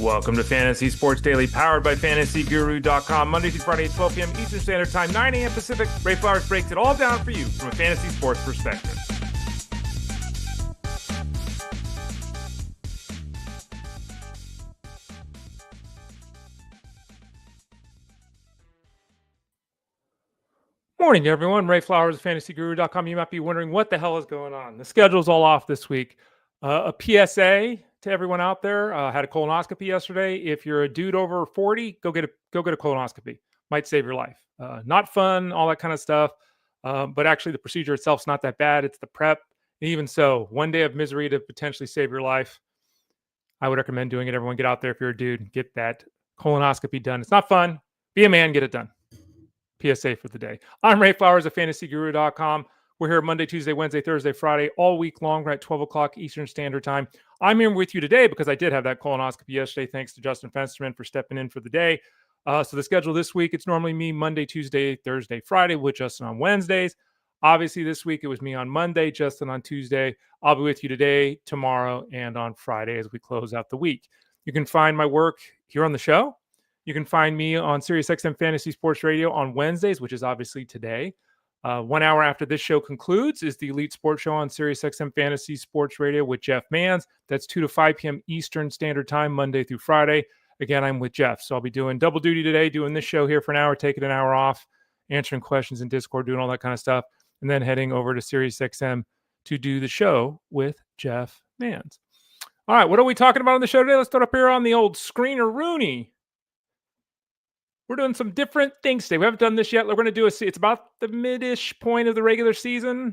Welcome to Fantasy Sports Daily, powered by FantasyGuru.com. Monday through Friday at 12 p.m. Eastern Standard Time, 9 a.m. Pacific. Ray Flowers breaks it all down for you from a fantasy sports perspective. Morning, everyone. Ray Flowers of FantasyGuru.com. You might be wondering what the hell is going on. The schedule's all off this week. A PSA to everyone out there. Had a colonoscopy yesterday. If you're a dude over 40, go get a colonoscopy. Might save your life. Not fun, all that kind of stuff. But actually, the procedure itself's not that bad. It's the prep. And even so, one day of misery to potentially save your life. I would recommend doing it. Everyone, get out there. If you're a dude, get that colonoscopy done. It's not fun. Be a man. Get it done. PSA for the day. I'm Ray Flowers of FantasyGuru.com. We're here Monday, Tuesday, Wednesday, Thursday, Friday, all week long. We're at 12 o'clock Eastern Standard Time. I'm here with you today because I did have that colonoscopy yesterday. Thanks to Justin Fensterman for stepping in for the day. So the schedule this week, it's normally me Monday, Tuesday, Thursday, Friday with Justin on Wednesdays. Obviously, this week it was me on Monday, Justin on Tuesday. I'll be with you today, tomorrow, and on Friday as we close out the week. You can find my work here on the show. You can find me on SiriusXM Fantasy Sports Radio on Wednesdays, which is obviously today. 1 hour after this show concludes is the Elite Sports Show on SiriusXM Fantasy Sports Radio with Jeff Manns. That's 2 to 5 p.m. Eastern Standard Time, Monday through Friday. Again, I'm with Jeff. So I'll be doing double duty today, doing this show here for an hour, taking an hour off, answering questions in Discord, doing all that kind of stuff, and then heading over to SiriusXM to do the show with Jeff Manns. All right, what are we talking about on the show today? Let's start up here on the old screener Rooney. We're doing some different things today. We haven't done this yet. We're going to do it's about the mid-ish point of the regular season.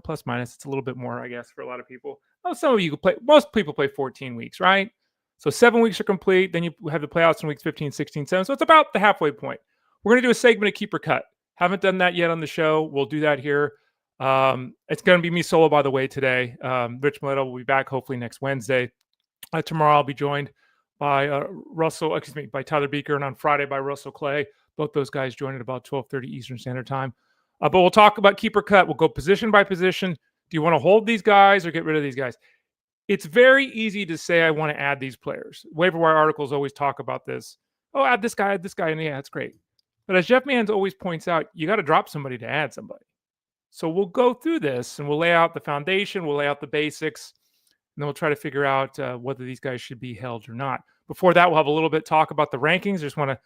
Plus minus. It's a little bit more, I guess, for a lot of people. Oh, some of you play. Most people play 14 weeks, right? So 7 weeks are complete. Then you have the playoffs in weeks 15, 16, 17. So it's about the halfway point. We're going to do a segment of Keeper Cut. Haven't done that yet on the show. We'll do that here. It's going to be me solo, by the way, today. Rich Mileto will be back hopefully next Wednesday. Tomorrow I'll be joined by by Tyler Beaker, and on Friday by Russell Clay. Both those guys join at about 12:30 Eastern Standard Time. But we'll talk about Keeper Cut. We'll go position by position. Do you want to hold these guys or get rid of these guys? It's very easy to say I want to add these players. Waiver wire articles always talk about this. Oh, add this guy, and yeah, that's great. But as Jeff Manns always points out, you got to drop somebody to add somebody. So we'll go through this and we'll lay out the foundation, we'll lay out the basics, and then we'll try to figure out whether these guys should be held or not. Before that, we'll have a little bit talk about the rankings. Just want to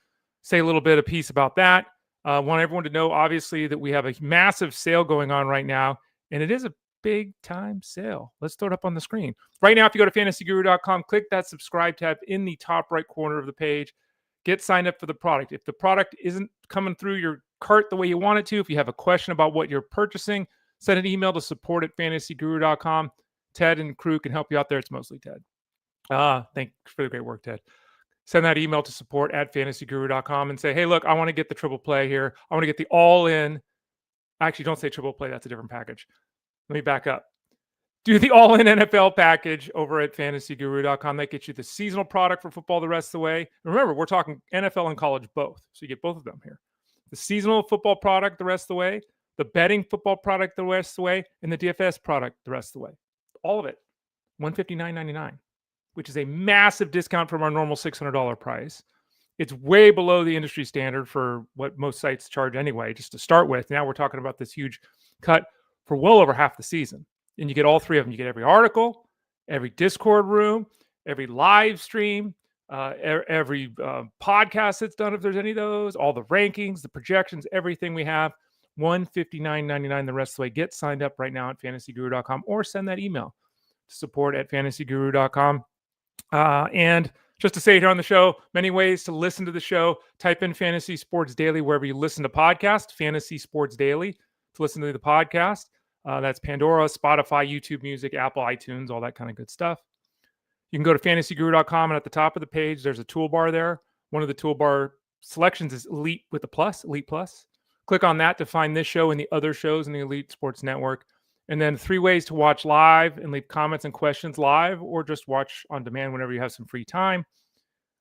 say a little bit of piece about that. Want everyone to know, obviously, that we have a massive sale going on right now, and it is a big-time sale. Let's throw it up on the screen. Right now, if you go to FantasyGuru.com, click that subscribe tab in the top right corner of the page. Get signed up for the product. If the product isn't coming through your cart the way you want it to, if you have a question about what you're purchasing, send an email to support@FantasyGuru.com. Ted and crew can help you out there. It's mostly Ted. Thanks for the great work, Ted. Send that email to support@FantasyGuru.com and say, hey, look, I want to get the triple play here. I want to get the all-in. Actually, don't say triple play. That's a different package. Let me back up. Do the all-in NFL package over at FantasyGuru.com. That gets you the seasonal product for football the rest of the way. And remember, we're talking NFL and college both. So you get both of them here. The seasonal football product the rest of the way, the betting football product the rest of the way, and the DFS product the rest of the way. All of it. $159.99. Which is a massive discount from our normal $600 price. It's way below the industry standard for what most sites charge anyway, just to start with. Now we're talking about this huge cut for well over half the season. And you get all three of them. You get every article, every Discord room, every live stream, every podcast that's done, if there's any of those, all the rankings, the projections, everything we have. $159.99 the rest of the way. Get signed up right now at FantasyGuru.com or send that email to support@FantasyGuru.com. And just to say here on the show, many ways to listen to the show. Type in Fantasy Sports Daily wherever you listen to podcasts. Fantasy Sports Daily to listen to the podcast. That's Pandora, Spotify, YouTube Music, Apple, iTunes, all that kind of good stuff. You can go to FantasyGuru.com, and at the top of the page, there's a toolbar there. One of the toolbar selections is Elite with a plus, Elite Plus. Click on that to find this show and the other shows in the Elite Sports Network. And then 3 ways to watch live and leave comments and questions live, or just watch on demand whenever you have some free time.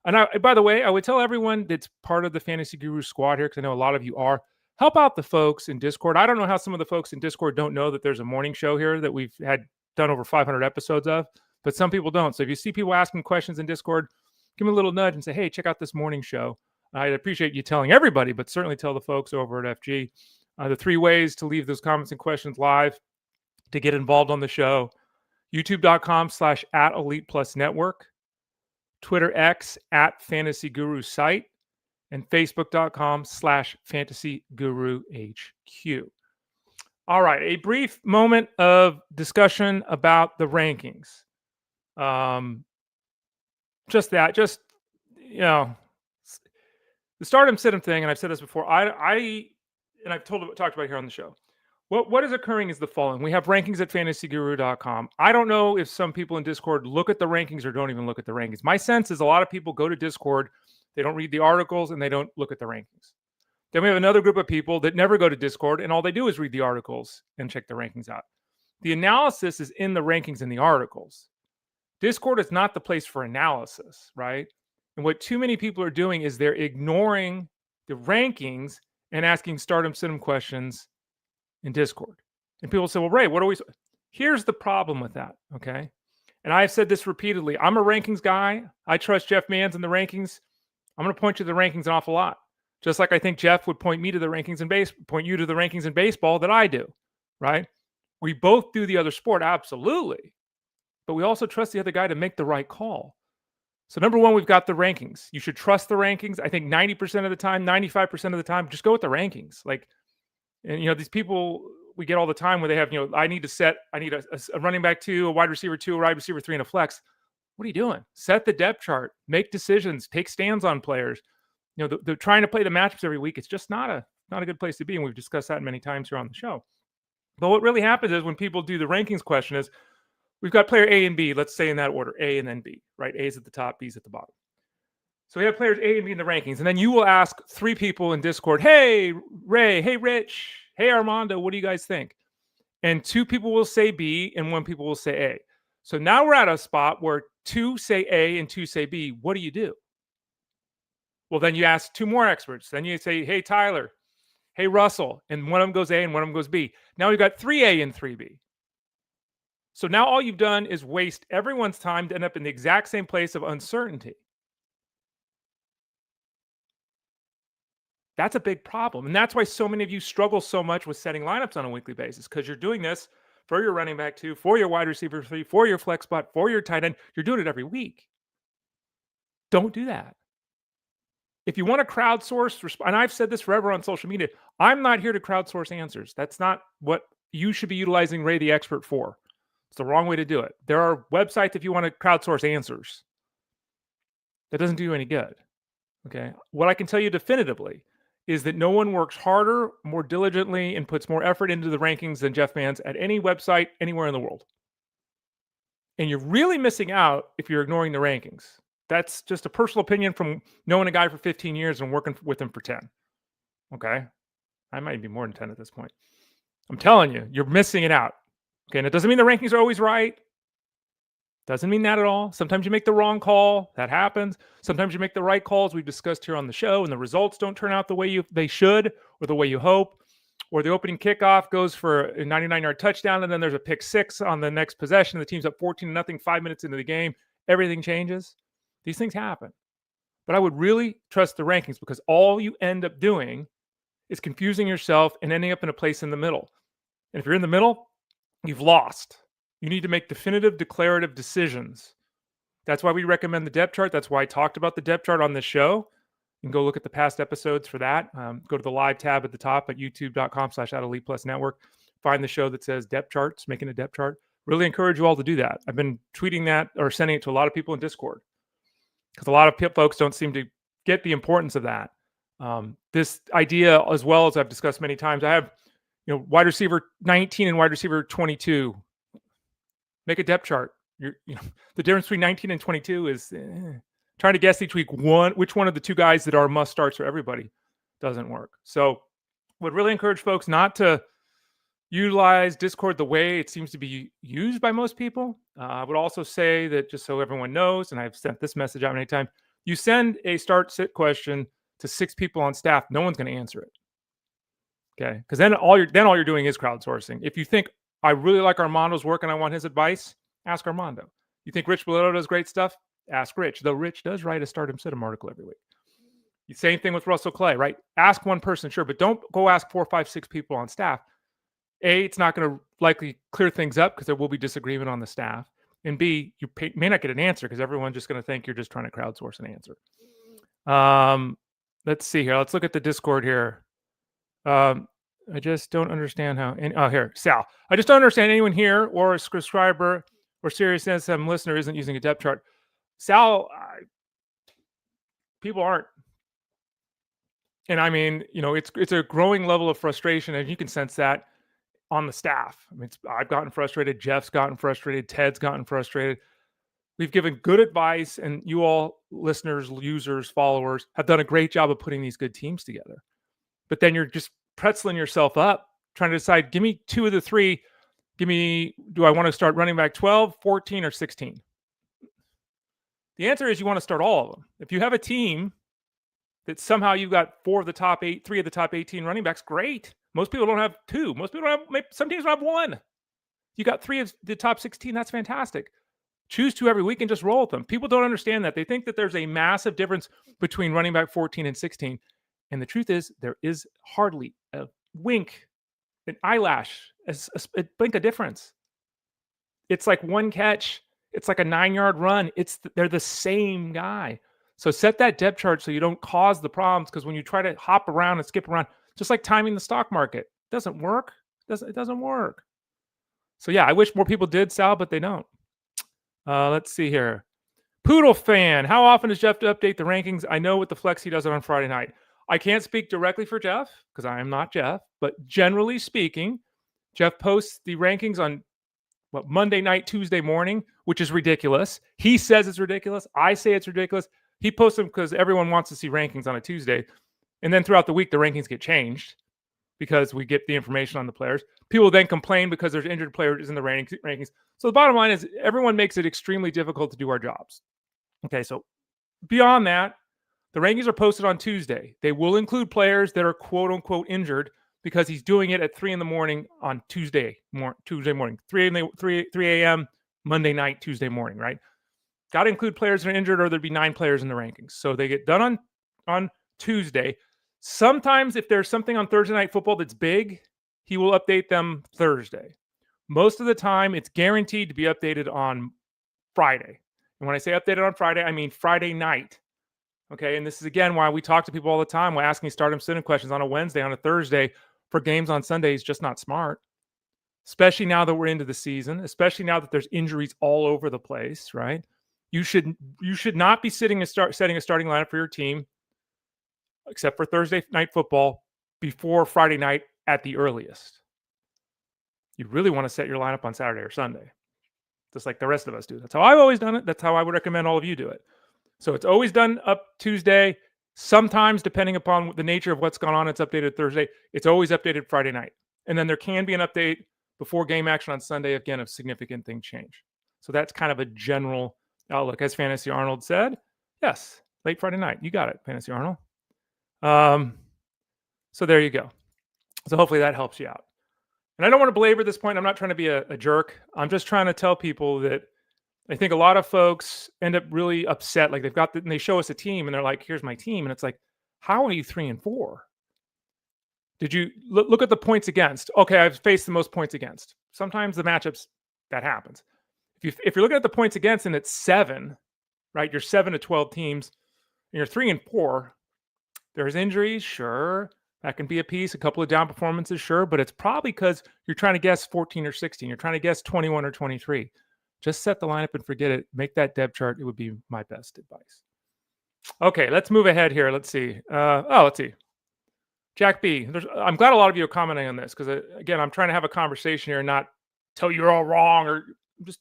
And by the way, I would tell everyone that's part of the Fantasy Guru squad here, because I know a lot of you are, help out the folks in Discord. I don't know how some of the folks in Discord don't know that there's a morning show here that we've had done over 500 episodes of, but some people don't. So if you see people asking questions in Discord, give them a little nudge and say, hey, check out this morning show. I'd appreciate you telling everybody, but certainly tell the folks over at FG. The 3 ways to leave those comments and questions live to get involved on the show: youtube.com/@ElitePlusNetwork, Twitter X @FantasyGuruSite, and Facebook.com/FantasyGuruHQ. All right, a brief moment of discussion about the rankings. Just the stardom sit 'em thing, and I've said this before. I've talked about it here on the show. What is occurring is the following. We have rankings at fantasyguru.com. I don't know if some people in Discord look at the rankings or don't even look at the rankings. My sense is a lot of people go to Discord, they don't read the articles, and they don't look at the rankings. Then we have another group of people that never go to Discord, and all they do is read the articles and check the rankings out. The analysis is in the rankings and the articles. Discord is not the place for analysis, right? And what too many people are doing is they're ignoring the rankings and asking stardom sit 'em questions in Discord. And people say, well, Ray, what are we... Here's the problem with that, okay? And I've said this repeatedly. I'm a rankings guy. I trust Jeff Manns in the rankings. I'm going to point you to the rankings an awful lot. Just like I think Jeff would point me to the rankings in point you to the rankings in baseball that I do, right? We both do the other sport, absolutely. But we also trust the other guy to make the right call. So number one, we've got the rankings. You should trust the rankings. I think 90% of the time, 95% of the time, just go with the rankings. And these people we get all the time where they have, I need a running back 2, a wide receiver 2, a wide receiver 3, and a flex. What are you doing? Set the depth chart, make decisions, take stands on players. They're trying to play the matchups every week. It's just not a good place to be. And we've discussed that many times here on the show. But what really happens is when people do the rankings question is, we've got player A and B, let's say in that order, A and then B, right? A is at the top, B is at the bottom. So we have players A and B in the rankings. And then you will ask 3 people in Discord, hey, Ray, hey, Rich, hey, Armando, what do you guys think? And 2 people will say B and 1 people will say A. So now we're at a spot where 2 say A and 2 say B. What do you do? Well, then you ask 2 more experts. Then you say, hey, Tyler, hey, Russell. And one of them goes A and one of them goes B. Now we've got 3A and 3B. So now all you've done is waste everyone's time to end up in the exact same place of uncertainty. That's a big problem. And that's why so many of you struggle so much with setting lineups on a weekly basis, because you're doing this for your running back 2, for your wide receiver 3, for your flex spot, for your tight end. You're doing it every week. Don't do that. If you want to crowdsource, and I've said this forever on social media, I'm not here to crowdsource answers. That's not what you should be utilizing Ray the Expert for. It's the wrong way to do it. There are websites if you want to crowdsource answers. That doesn't do you any good. Okay. What I can tell you definitively is that no one works harder, more diligently, and puts more effort into the rankings than Jeff Manns at any website anywhere in the world. And you're really missing out if you're ignoring the rankings. That's just a personal opinion from knowing a guy for 15 years and working with him for 10. Okay. I might be more than 10 at this point. I'm telling you, you're missing it out. Okay. And it doesn't mean the rankings are always right. Doesn't mean that at all. Sometimes you make the wrong call. That happens. Sometimes you make the right calls. We've discussed here on the show, and the results don't turn out the way they should or the way you hope. Or the opening kickoff goes for a 99-yard touchdown, and then there's a pick 6 on the next possession. The team's up 14-0, 5 minutes into the game. Everything changes. These things happen. But I would really trust the rankings, because all you end up doing is confusing yourself and ending up in a place in the middle. And if you're in the middle, you've lost. You need to make definitive, declarative decisions. That's why we recommend the depth chart. That's why I talked about the depth chart on this show. You can go look at the past episodes for that. Go to the live tab at the top at youtube.com/@ElitePlusNetwork. Find the show that says depth charts, making a depth chart. Really encourage you all to do that. I've been tweeting that or sending it to a lot of people in Discord, because a lot of folks don't seem to get the importance of that. This idea, as well as I've discussed many times, I have wide receiver 19 and wide receiver 22. Make a depth chart. The difference between 19 and 22 is trying to guess each week which one of the 2 guys that are must starts for everybody doesn't work. So would really encourage folks not to utilize Discord the way it seems to be used by most people. I would also say that, just so everyone knows, and I've sent this message out many times, you send a start-sit question to 6 people on staff, no one's going to answer it. Okay? Because then all you're doing is crowdsourcing. If you think, I really like Armando's work and I want his advice, ask Armando. You think Rich Boletto does great stuff? Ask Rich, though Rich does write a Start Him Sit 'Em article every week. The same thing with Russell Clay, right? Ask one person, sure, but don't go ask 4, 5, 6 people on staff. A, it's not going to likely clear things up because there will be disagreement on the staff. And B, you may not get an answer because everyone's just going to think you're just trying to crowdsource an answer. Let's see here. Let's look at the Discord here. I just don't understand how. Here, Sal. I just don't understand anyone here or a subscriber or Sirius SM listener isn't using a depth chart. Sal, people aren't. And I mean, it's a growing level of frustration, and you can sense that on the staff. I mean, I've gotten frustrated. Jeff's gotten frustrated. Ted's gotten frustrated. We've given good advice, and you all, listeners, users, followers, have done a great job of putting these good teams together. But then you're just pretzeling yourself up, trying to decide, give me 2 of the 3. Do I want to start running back 12, 14, or 16? The answer is you want to start all of them. If you have a team that somehow you've got 3 of the top 18 running backs, great. Most people don't have 2. Most people don't have, some teams don't have 1. You got 3 of the top 16. That's fantastic. Choose 2 every week and just roll with them. People don't understand that. They think that there's a massive difference between running back 14 and 16. And the truth is, there is hardly a wink, an eyelash, a blink of difference. It's like one catch. It's like a 9-yard run. They're the same guy. So set that depth chart so you don't cause the problems, because when you try to hop around and skip around, just like timing the stock market, it doesn't work. It doesn't work. So yeah, I wish more people did, Sal, but they don't. Let's see here. Poodle fan, how often does Jeff update the rankings? I know with the flex he does it on Friday night. I can't speak directly for Jeff because I am not Jeff, but generally speaking, Jeff posts the rankings on Monday night, Tuesday morning, which is ridiculous. He says it's ridiculous. I say it's ridiculous. He posts them because everyone wants to see rankings on a Tuesday. And then throughout the week, the rankings get changed because we get the information on the players. People then complain because there's injured players in the rankings. So the bottom line is everyone makes it extremely difficult to do our jobs. Okay, so beyond that, the rankings are posted on Tuesday. They will include players that are quote unquote injured because he's doing it at 3 a.m. on Tuesday morning, 3 a.m. Monday night, Tuesday morning, right? Got to include players that are injured, or there'd be 9 players in the rankings. So they get done on Tuesday. Sometimes if there's something on Thursday Night Football that's big, he will update them Thursday. Most of the time, it's guaranteed to be updated on Friday. And when I say updated on Friday, I mean Friday night. Okay, and this is, again, why we talk to people all the time. We're asking Start 'Em Sit 'Em questions on a Wednesday, on a Thursday for games on Sunday is just not smart, especially now that we're into the season, especially now that there's injuries all over the place, right? You should not be setting a starting lineup for your team, except for Thursday Night Football, before Friday night at the earliest. You really want to set your lineup on Saturday or Sunday, just like the rest of us do. That's how I've always done it. That's how I would recommend all of you do it. So it's always done up Tuesday. Sometimes, depending upon the nature of what's going on, it's updated Thursday. It's always updated Friday night. And then there can be an update before game action on Sunday, again, if significant things change. So that's kind of a general outlook. As Fantasy Arnold said, yes, late Friday night. You got it, Fantasy Arnold. So there you go. So hopefully that helps you out. And I don't want to belabor this point. I'm not trying to be a jerk. I'm just trying to tell people that I think a lot of folks end up really upset. Like and they show us a team and they're like, here's my team. And it's like, how are you 3-4? Did you look at the points against? Okay, I've faced the most points against. Sometimes the matchups, that happens. If you're looking at the points against and it's 7, right? You're 7 to 12 teams and you're 3-4. There's injuries, sure. That can be a piece. A couple of down performances, sure. But it's probably because you're trying to guess 14 or 16. You're trying to guess 21 or 23. Just set the lineup and forget it. Make that depth chart. It would be my best advice. Okay, let's move ahead here. Let's see. Let's see. Jack B. I'm glad a lot of you are commenting on this because, again, I'm trying to have a conversation here and not tell you you're all wrong, or just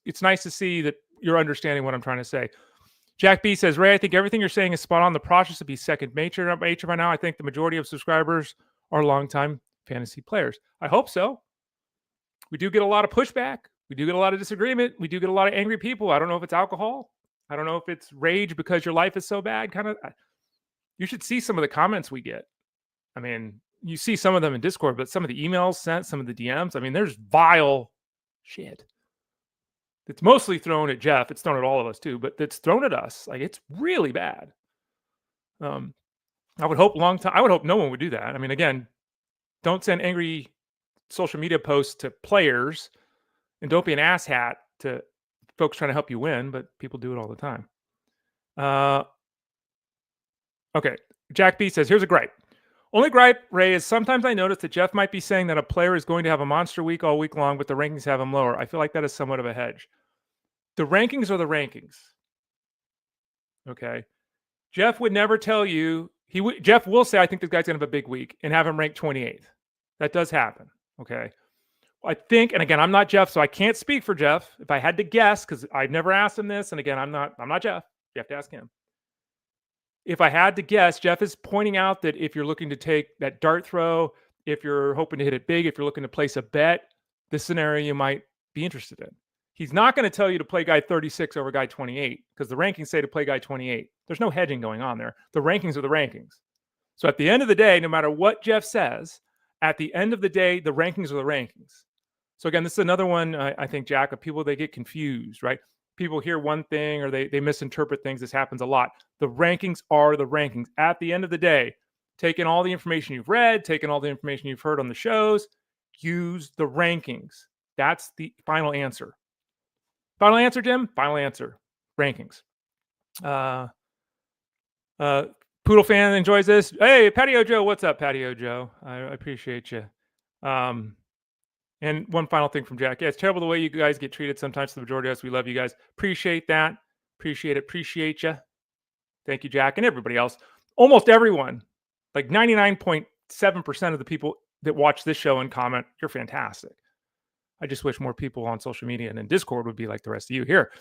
it's nice to see that you're understanding what I'm trying to say. Jack B says, Ray, I think everything you're saying is spot on. The process would be second nature by now. I think the majority of subscribers are longtime fantasy players. I hope so. We do get a lot of pushback. We do get a lot of disagreement. We do get a lot of angry people. I don't know if it's alcohol. I don't know if it's rage because your life is so bad. You should see some of the comments we get. I mean, you see some of them in Discord, but some of the emails sent, some of the DMs. I mean, there's vile shit It's mostly thrown at Jeff. It's thrown at all of us too, but it's thrown at us. Like, it's really bad. I would hope no one would do that. I mean, again, don't send angry social media posts to players, and don't be an asshat to folks trying to help you win, but people do it all the time. Okay. Jack B says, here's a gripe. Only gripe, Ray, is sometimes I notice that Jeff might be saying that a player is going to have a monster week all week long, but the rankings have him lower. I feel like that is somewhat of a hedge. The rankings are the rankings. Okay. Jeff would never tell you, Jeff will say, I think this guy's going to have a big week and have him ranked 28th. That does happen. Okay. I think, and again, I'm not Jeff, so I can't speak for Jeff. If I had to guess, because I've never asked him this, and again, I'm not Jeff. You have to ask him. If I had to guess, Jeff is pointing out that if you're looking to take that dart throw, if you're hoping to hit it big, if you're looking to place a bet, this scenario you might be interested in. He's not going to tell you to play guy 36 over guy 28 because the rankings say to play guy 28. There's no hedging going on there. The rankings are the rankings. So at the end of the day, no matter what Jeff says, at the end of the day, the rankings are the rankings. So again, this is another one, I think, Jack, of people, they get confused, right? People hear one thing or they misinterpret things. This happens a lot. The rankings are the rankings. At the end of the day, taking all the information you've read, taking all the information you've heard on the shows, use the rankings. That's the final answer. Final answer, Jim? Final answer. Rankings. Poodle fan enjoys this. Hey, Patio Joe. What's up, Patio Joe? I appreciate you. And one final thing from Jack. Yeah, it's terrible the way you guys get treated sometimes. The majority of us, we love you guys. Appreciate that. Appreciate it. Appreciate you. Thank you, Jack, and everybody else. Almost everyone, like 99.7% of the people that watch this show and comment, you're fantastic. I just wish more people on social media and in Discord would be like the rest of you here.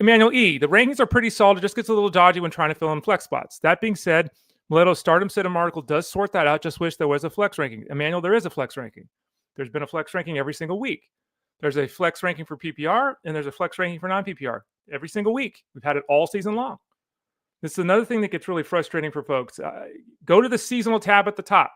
Emmanuel E., the rankings are pretty solid. It just gets a little dodgy when trying to fill in flex spots. That being said, Mileto's Stardom Sit-em article does sort that out. Just wish there was a flex ranking. Emmanuel, there is a flex ranking. There's been a flex ranking every single week. There's a flex ranking for PPR, and there's a flex ranking for non-PPR every single week. We've had it all season long. This is another thing that gets really frustrating for folks. Go to the seasonal tab at the top.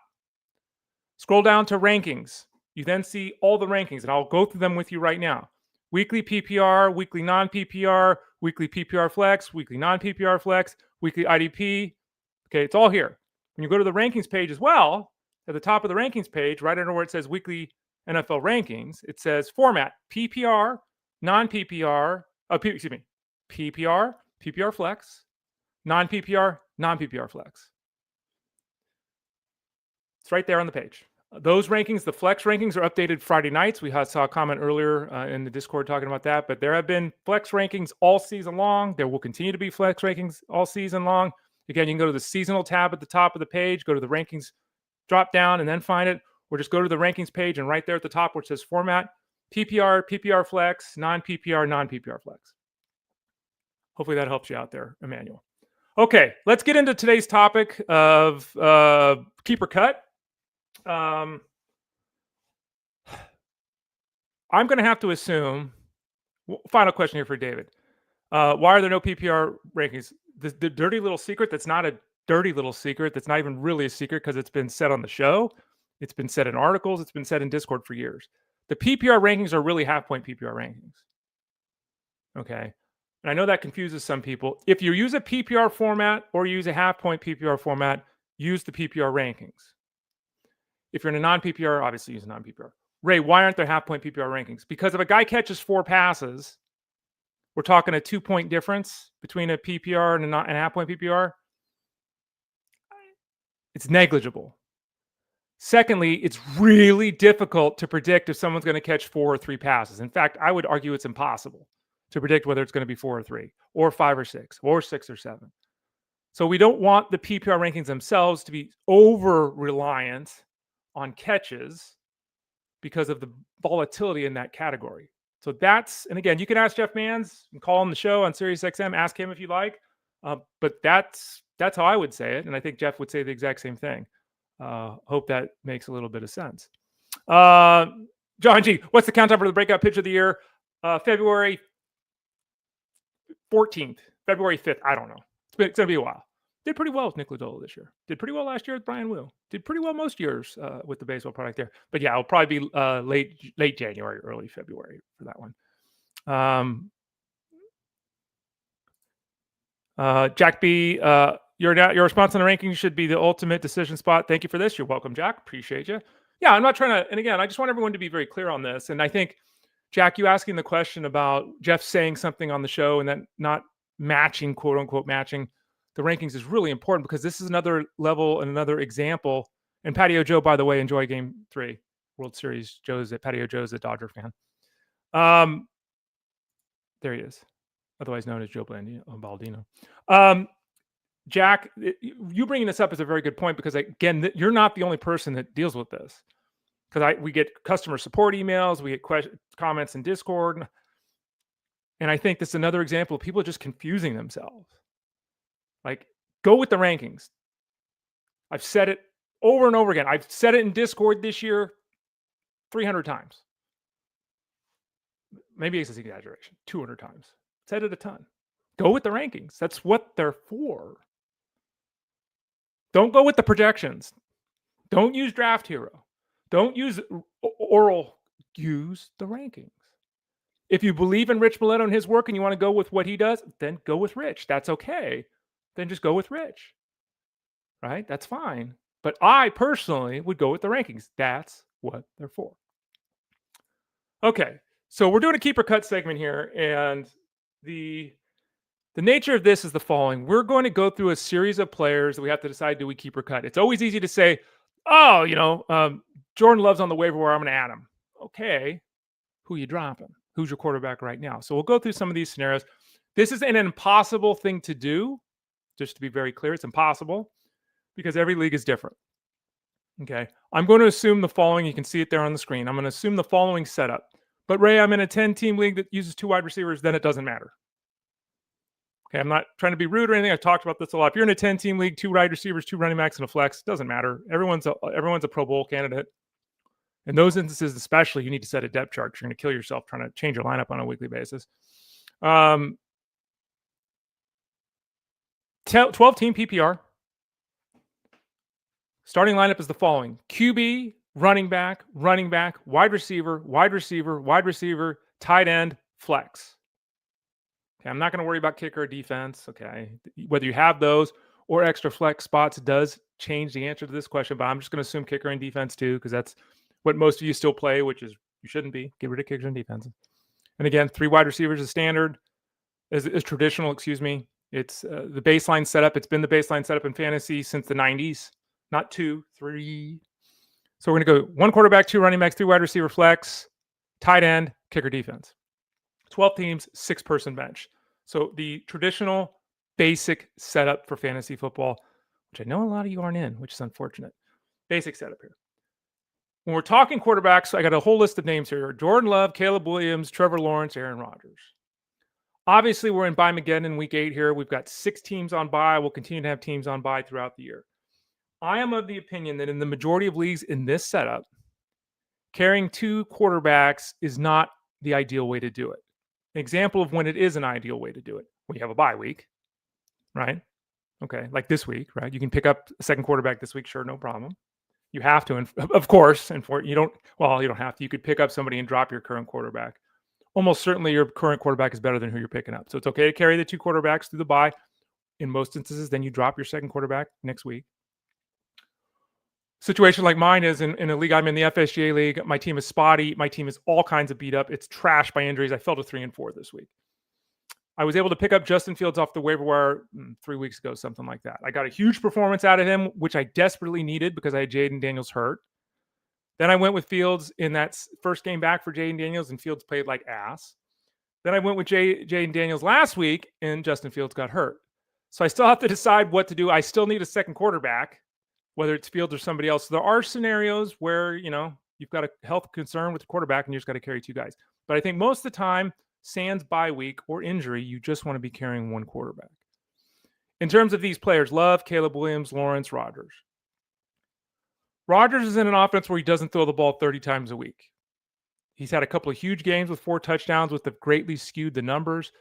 Scroll down to rankings. You then see all the rankings, and I'll go through them with you right now. Weekly PPR, weekly non-PPR, weekly PPR flex, weekly non-PPR flex, weekly IDP. Okay, it's all here. When you go to the rankings page as well, at the top of the rankings page, right under where it says weekly NFL rankings, it says format, PPR, non-PPR, PPR, PPR flex, non-PPR, non-PPR flex. It's right there on the page. Those rankings, the flex rankings, are updated Friday nights. We saw a comment earlier in the Discord talking about that, but there have been flex rankings all season long. There will continue to be flex rankings all season long. Again, you can go to the seasonal tab at the top of the page, go to the rankings drop down and then find it, or just go to the rankings page and right there at the top where it says format, PPR, PPR flex, non-PPR, non-PPR flex. Hopefully that helps you out there, Emmanuel. Okay, let's get into today's topic of keeper cut. I'm going to have to assume, final question here for David. Why are there no PPR rankings? The dirty little secret that's not a dirty little secret, that's not even really a secret because it's been said on the show. It's been said in articles. It's been said in Discord for years. The PPR rankings are really half-point PPR rankings. Okay. And I know that confuses some people. If you use a PPR format or use a half-point PPR format, use the PPR rankings. If you're in a non-PPR, obviously use a non-PPR. Ray, why aren't there half-point PPR rankings? Because if a guy catches 4 passes, we're talking a 2-point difference between a PPR and a half-point PPR. It's negligible. Secondly, it's really difficult to predict if someone's going to catch 4 or 3 passes. In fact, I would argue it's impossible to predict whether it's going to be 4 or 3, or 5 or 6, or 6 or 7. So we don't want the PPR rankings themselves to be over-reliant on catches because of the volatility in that category. So that's, and again, you can ask Jeff Mans and call him the show on SiriusXM, ask him if you like, but that's how I would say it, and I think Jeff would say the exact same thing. Hope that makes a little bit of sense. John G, what's the countdown for the breakout pitch of the year? February 14th, February 5th, I don't know. It's going to be a while. Did pretty well with Nick Lodolo this year. Did pretty well last year with Brian Wu. Did pretty well most years with the baseball product there. But yeah, it'll probably be late January, early February for that one. Jack B, your response on the rankings should be the ultimate decision spot. Thank you for this. You're welcome, Jack. Appreciate you. Yeah, I'm not trying to. And again, I just want everyone to be very clear on this. And I think, Jack, you asking the question about Jeff saying something on the show and then not matching, quote unquote, matching the rankings is really important because this is another level and another example. And Patio Joe, by the way, enjoy Game 3 World Series. Patio Joe's a Dodger fan. There he is, otherwise known as Joe Baldino. Jack, you bringing this up is a very good point because, again, you're not the only person that deals with this. Because we get customer support emails, we get comments in Discord, and I think this is another example of people just confusing themselves. Like, go with the rankings. I've said it over and over again. I've said it in Discord this year 300 times. Maybe it's an exaggeration, 200 times. Said it a ton. Go with the rankings. That's what they're for. Don't go with the projections. Don't use Draft Hero. Don't use oral. Use the rankings. If you believe in Rich Mileto and his work and you want to go with what he does, then go with Rich. That's okay. Then just go with Rich. Right? That's fine. But I personally would go with the rankings. That's what they're for. Okay. So we're doing a keeper cut segment here. And the nature of this is the following. We're going to go through a series of players that we have to decide, do we keep or cut? It's always easy to say, oh, Jordan Love's on the waiver wire, I'm going to add him. Okay. Who you dropping? Who's your quarterback right now? So we'll go through some of these scenarios. This is an impossible thing to do. Just to be very clear, it's impossible because every league is different. Okay. I'm going to assume the following. You can see it there on the screen. I'm going to assume the following setup. But Ray, I'm in a 10-team league that uses 2 wide receivers. Then it doesn't matter. Okay. I'm not trying to be rude or anything. I've talked about this a lot. If you're in a 10-team league, 2 wide receivers, 2 running backs, and a flex, it doesn't matter. Everyone's a Pro Bowl candidate. In those instances, especially, you need to set a depth chart. You're going to kill yourself trying to change your lineup on a weekly basis. 12-team PPR. Starting lineup is the following. QB, running back, wide receiver, tight end, flex. Okay, I'm not going to worry about kicker or defense. Okay, whether you have those or extra flex spots does change the answer to this question, but I'm just going to assume kicker and defense too because that's what most of you still play, which is you shouldn't be. Get rid of kickers and defense. And again, 3 wide receivers is standard, is traditional, excuse me. It's the baseline setup. It's been the baseline setup in fantasy since the 90s, not 2, 3. So we're going to go 1 quarterback, 2 running backs, 3 wide receiver flex, tight end, kicker, defense. 12 teams, 6-person bench. So the traditional basic setup for fantasy football, which I know a lot of you aren't in, which is unfortunate. Basic setup here. When we're talking quarterbacks, I got a whole list of names here. Jordan Love, Caleb Williams, Trevor Lawrence, Aaron Rodgers. Obviously, we're in bye-mageddon in week 8 here. We've got 6 teams on bye. We'll continue to have teams on bye throughout the year. I am of the opinion that in the majority of leagues in this setup, carrying 2 quarterbacks is not the ideal way to do it. An example of when it is an ideal way to do it. When you have a bye week, right? Okay, like this week, right? You can pick up a second quarterback this week, sure, no problem. You have to, and of course, and you don't have to. You could pick up somebody and drop your current quarterback. Almost certainly your current quarterback is better than who you're picking up. So it's okay to carry the 2 quarterbacks through the bye. In most instances, then you drop your second quarterback next week. Situation like mine is in a league I'm in, the FSGA league. My team is spotty. My team is all kinds of beat up. It's trashed by injuries. I fell to 3-4 this week. I was able to pick up Justin Fields off the waiver wire 3 weeks ago, something like that. I got a huge performance out of him, which I desperately needed because I had Jaden Daniels hurt. Then I went with Fields in that first game back for Jaden Daniels, and Fields played like ass. Then I went with Jaden Daniels last week, and Justin Fields got hurt. So I still have to decide what to do. I still need a second quarterback, whether it's Fields or somebody else. So there are scenarios where, you've got a health concern with the quarterback and you just got to carry 2 guys. But I think most of the time, sans bye week or injury, you just want to be carrying 1 quarterback. In terms of these players, Love, Caleb Williams, Lawrence, Rodgers. Rodgers is in an offense where he doesn't throw the ball 30 times a week. He's had a couple of huge games with 4 touchdowns with the greatly skewed the numbers.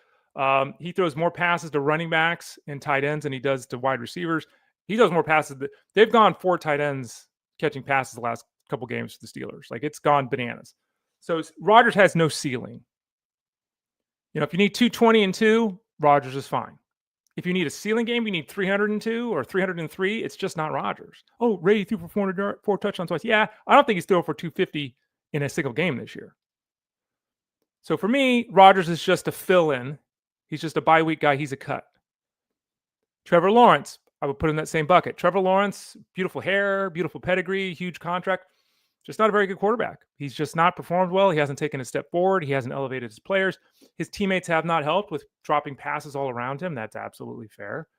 He throws more passes to running backs and tight ends than he does to wide receivers. He does more passes. They've gone 4 tight ends catching passes the last couple games for the Steelers. Like, it's gone bananas. So Rodgers has no ceiling. If you need 220 and 2, Rodgers is fine. If you need a ceiling game, you need 302 or 303. It's just not Rodgers. Oh, Ray threw for 4 touchdowns twice. Yeah, I don't think he's throwing for 250 in a single game this year. So for me, Rodgers is just a fill-in. He's just a bye week guy. He's a cut. Trevor Lawrence, I would put in that same bucket. Trevor Lawrence, beautiful hair, beautiful pedigree, huge contract. Just not a very good quarterback. He's just not performed well. He hasn't taken a step forward. He hasn't elevated his players. His teammates have not helped with dropping passes all around him. That's absolutely fair.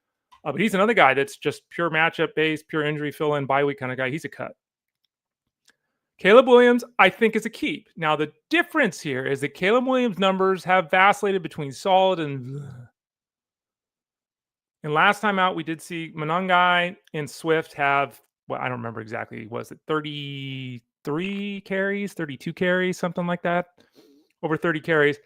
But he's another guy that's just pure matchup based, pure injury fill in, bye week kind of guy. He's a cut. Caleb Williams, I think, is a keep. Now, the difference here is that Caleb Williams' numbers have vacillated between solid and last time out, we did see Monangai and Swift have, well, I don't remember exactly, was it 33 carries, 32 carries, something like that? Over 30 carries.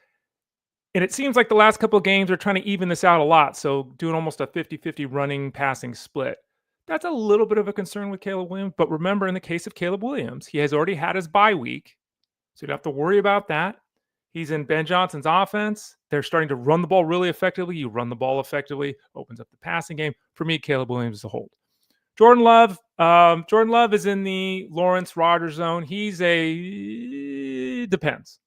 And it seems like the last couple of games are trying to even this out a lot. So doing almost a 50-50 running passing split. That's a little bit of a concern with Caleb Williams. But remember, in the case of Caleb Williams, he has already had his bye week. So you don't have to worry about that. He's in Ben Johnson's offense. They're starting to run the ball really effectively. You run the ball effectively, opens up the passing game. For me, Caleb Williams is a hold. Jordan Love. Jordan Love is in the Lawrence Rodgers zone. Depends.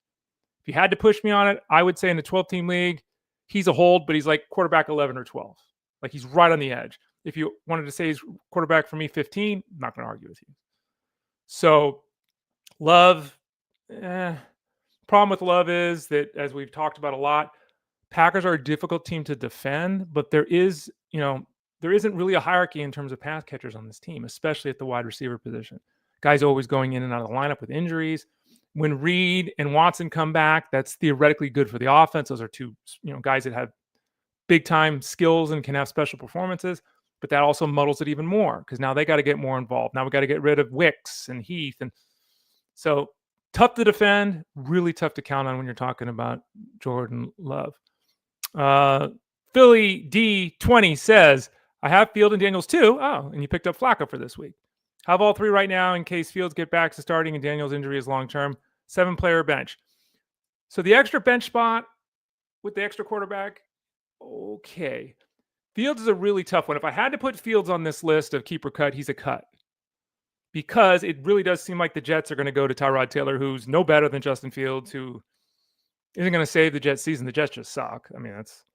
If you had to push me on it, I would say in the 12-team league, he's a hold, but he's like quarterback 11 or 12. Like he's right on the edge. If you wanted to say he's quarterback for me 15, I'm not going to argue with you. So Love, problem with Love is that, as we've talked about a lot, Packers are a difficult team to defend, but there isn't really a hierarchy in terms of pass catchers on this team, especially at the wide receiver position. Guys always going in and out of the lineup with injuries. When Reed and Watson come back, that's theoretically good for the offense. Those are two, guys that have big time skills and can have special performances, but that also muddles it even more because now they got to get more involved. Now we got to get rid of Wicks and Heath. And so tough to defend, really tough to count on when you're talking about Jordan Love. Philly D20 says, I have Field and Daniels too. Oh, and you picked up Flacco for this week. Have all three right now in case Fields get back to starting and Daniels' injury is long-term. 7-player bench. So the extra bench spot with the extra quarterback, okay. Fields is a really tough one. If I had to put Fields on this list of keeper cut, he's a cut. Because it really does seem like the Jets are going to go to Tyrod Taylor, who's no better than Justin Fields, who isn't going to save the Jets season. The Jets just suck. I mean, that's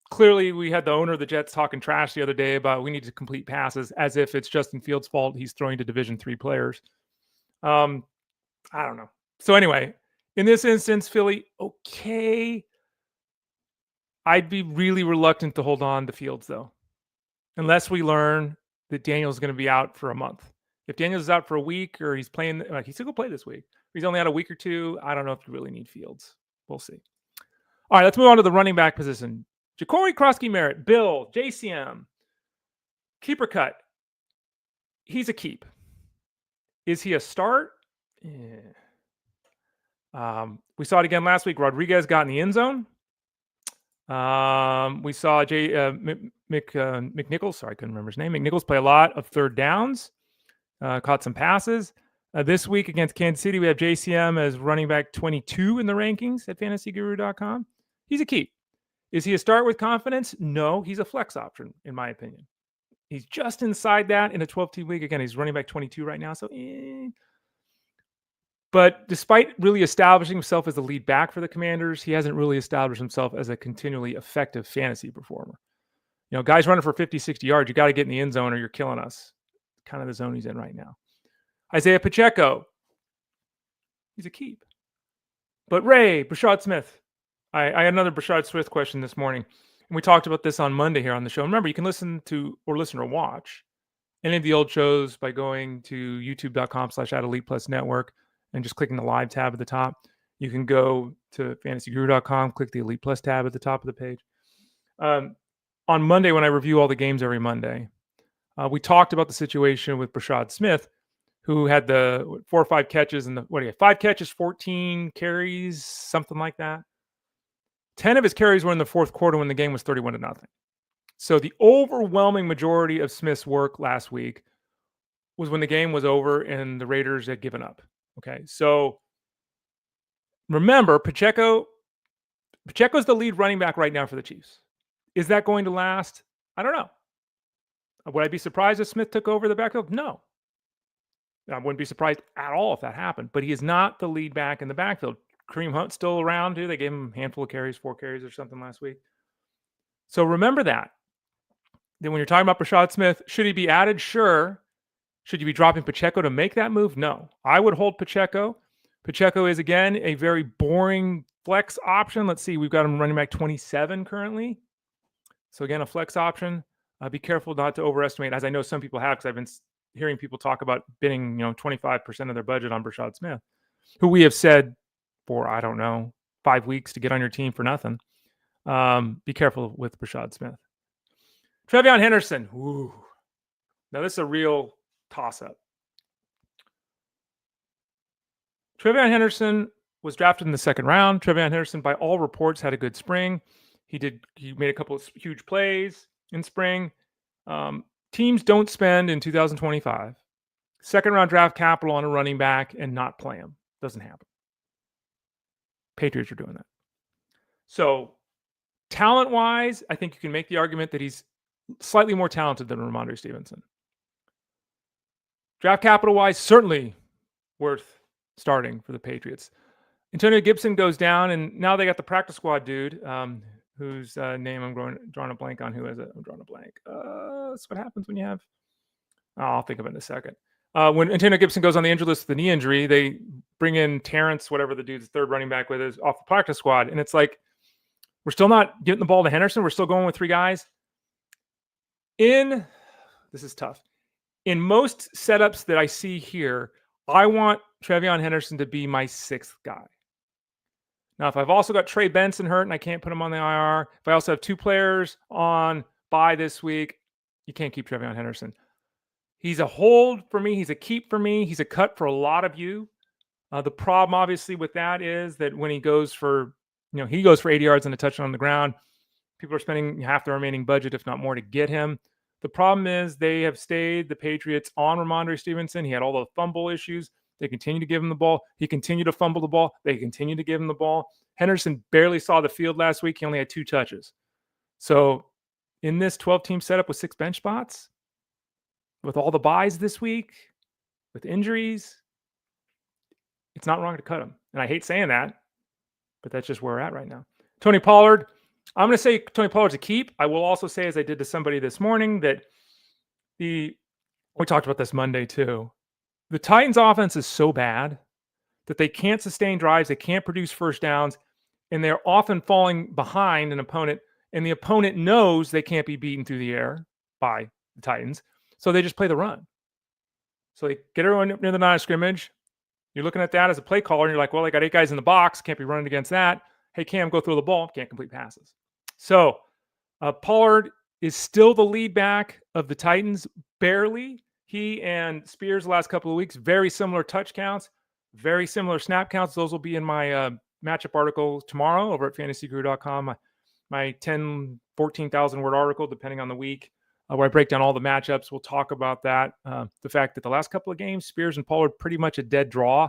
clearly we had the owner of the Jets talking trash the other day about we need to complete passes as if it's Justin Fields' fault. He's throwing to Division III players. I don't know. So anyway, in this instance, Philly, okay. I'd be really reluctant to hold on to Fields, though, unless we learn that Daniel's going to be out for a month. If Daniel's out for a week or he's playing, he's still going to play this week. He's only out a week or two. I don't know if you really need Fields. We'll see. All right, let's move on to the running back position. Ja'Cory Krosky-Merritt, Bill, JCM, keeper cut. He's a keep. Is he a start? Yeah. We saw it again last week. Rodriguez got in the end zone. We saw McNichols. Sorry, I couldn't remember his name. McNichols play a lot of third downs. Caught some passes. This week against Kansas City, we have JCM as running back 22 in the rankings at fantasyguru.com. He's a keep. Is he a start with confidence? No, he's a flex option, in my opinion. He's just inside that in a 12-team league. Again, he's running back 22 right now. So, But despite really establishing himself as the lead back for the Commanders, he hasn't really established himself as a continually effective fantasy performer. Guys running for 50, 60 yards, you got to get in the end zone or you're killing us. Kind of the zone he's in right now. Isaiah Pacheco, he's a keep. But Ray, Brashad Smith. I had another Brashad Smith question this morning, and we talked about this on Monday here on the show. Remember, you can listen or watch any of the old shows by going to youtube.com/@ElitePlusNetwork and just clicking the live tab at the top. You can go to fantasyguru.com, click the Elite Plus tab at the top of the page. On Monday, when I review all the games every Monday, we talked about the situation with Brashad Smith, who had the 4 or 5 catches and 5 catches, 14 carries, something like that. 10 of his carries were in the fourth quarter when the game was 31-0. So the overwhelming majority of Smith's work last week was when the game was over and the Raiders had given up. Okay, so remember, Pacheco Pacheco's the lead running back right now for the Chiefs. Is that going to last? I don't know. Would I be surprised if Smith took over the backfield? No. I wouldn't be surprised at all if that happened, but he is not the lead back in the backfield. Kareem Hunt's still around, too. They gave him a handful of carries, 4 carries or something last week. So remember that. Then when you're talking about Rashad Smith, should he be added? Sure. Should you be dropping Pacheco to make that move? No. I would hold Pacheco. Pacheco is, again, a very boring flex option. Let's see. We've got him running back 27 currently. So, again, a flex option. Be careful not to overestimate, as I know some people have, because I've been hearing people talk about bidding, 25% of their budget on Rashad Smith, who we have said for, 5 weeks to get on your team for nothing. Be careful with Rashad Smith. Trevion Henderson. Ooh. Now, this is a real toss-up. Trevion Henderson was drafted in the second round. Trevion Henderson, by all reports, had a good spring. He made a couple of huge plays in spring. Teams don't spend in 2025 second-round draft capital on a running back and not play him. Doesn't happen. Patriots are doing that. So, talent-wise, I think you can make the argument that he's slightly more talented than Ramondre Stevenson. Draft capital-wise, certainly worth starting for the Patriots. Antonio Gibson goes down, and now they got the practice squad dude, whose name I'm drawing a blank on. Who is it? I'm drawing a blank. That's what happens when you have... I'll think of it in a second. When Antonio Gibson goes on the injury list with the knee injury, they bring in Terrence, whatever the dude's third running back with is, off the practice squad. And it's like, we're still not getting the ball to Henderson. We're still going with 3 guys. This is tough. In most setups that I see here, I want Trevion Henderson to be my 6th guy. Now, if I've also got Trey Benson hurt and I can't put him on the IR, if I also have 2 players on bye this week, you can't keep Trevion Henderson. He's a hold for me. He's a keep for me. He's a cut for a lot of you. The problem, obviously, with that is that when he goes for 80 yards and a touchdown on the ground, people are spending half the remaining budget, if not more, to get him. The problem is they have stayed, the Patriots, on Ramondre Stevenson. He had all the fumble issues. They continue to give him the ball. He continued to fumble the ball. They continue to give him the ball. Henderson barely saw the field last week. He only had 2 touches. So in this 12-team setup with 6 bench spots, with all the buys this week, with injuries, it's not wrong to cut him. And I hate saying that, but that's just where we're at right now. Tony Pollard. I'm going to say Tony Pollard's a keep. I will also say, as I did to somebody this morning, that we talked about this Monday too. The Titans offense is so bad that they can't sustain drives. They can't produce first downs, and they're often falling behind an opponent, and the opponent knows they can't be beaten through the air by the Titans. So they just play the run. So they get everyone near the line of scrimmage. You're looking at that as a play caller, and you're like, well, they got 8 guys in the box. Can't be running against that. Hey, Cam, go throw the ball. Can't complete passes. So Pollard is still the lead back of the Titans, barely. He and Spears the last couple of weeks, very similar touch counts, very similar snap counts. Those will be in my matchup article tomorrow over at fantasyguru.com. My 14,000 word article, depending on the week, where I break down all the matchups. We'll talk about that. The fact that the last couple of games, Spears and Pollard pretty much a dead draw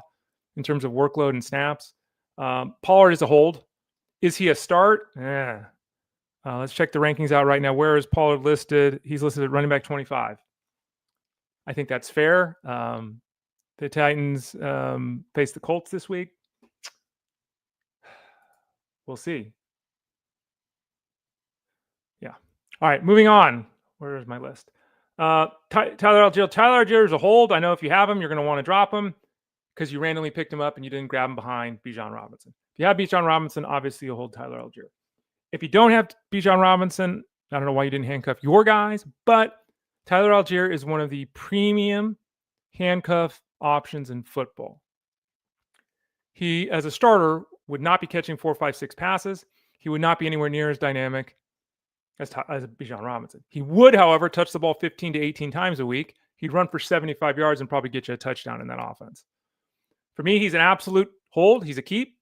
in terms of workload and snaps. Pollard is a hold. Is he a start? Let's check the rankings out right now. Where is Pollard listed? He's listed at running back 25. I think that's fair. The Titans face the Colts this week. We'll see. Yeah. All right, moving on. Where is my list? Tyler Allgeier. Tyler Allgeier is a hold. I know if you have him, you're going to want to drop him because you randomly picked him up and you didn't grab him behind Bijan Robinson. If you have Bijan Robinson, obviously you'll hold Tyler Allgeier. If you don't have Bijan Robinson, I don't know why you didn't handcuff your guys, but Tyler Allgeier is one of the premium handcuff options in football. He, as a starter, would not be catching 4, 5, 6 passes. He would not be anywhere near as dynamic as Bijan Robinson. He would, however, touch the ball 15 to 18 times a week. He'd run for 75 yards and probably get you a touchdown in that offense. For me, he's an absolute hold. He's a keep.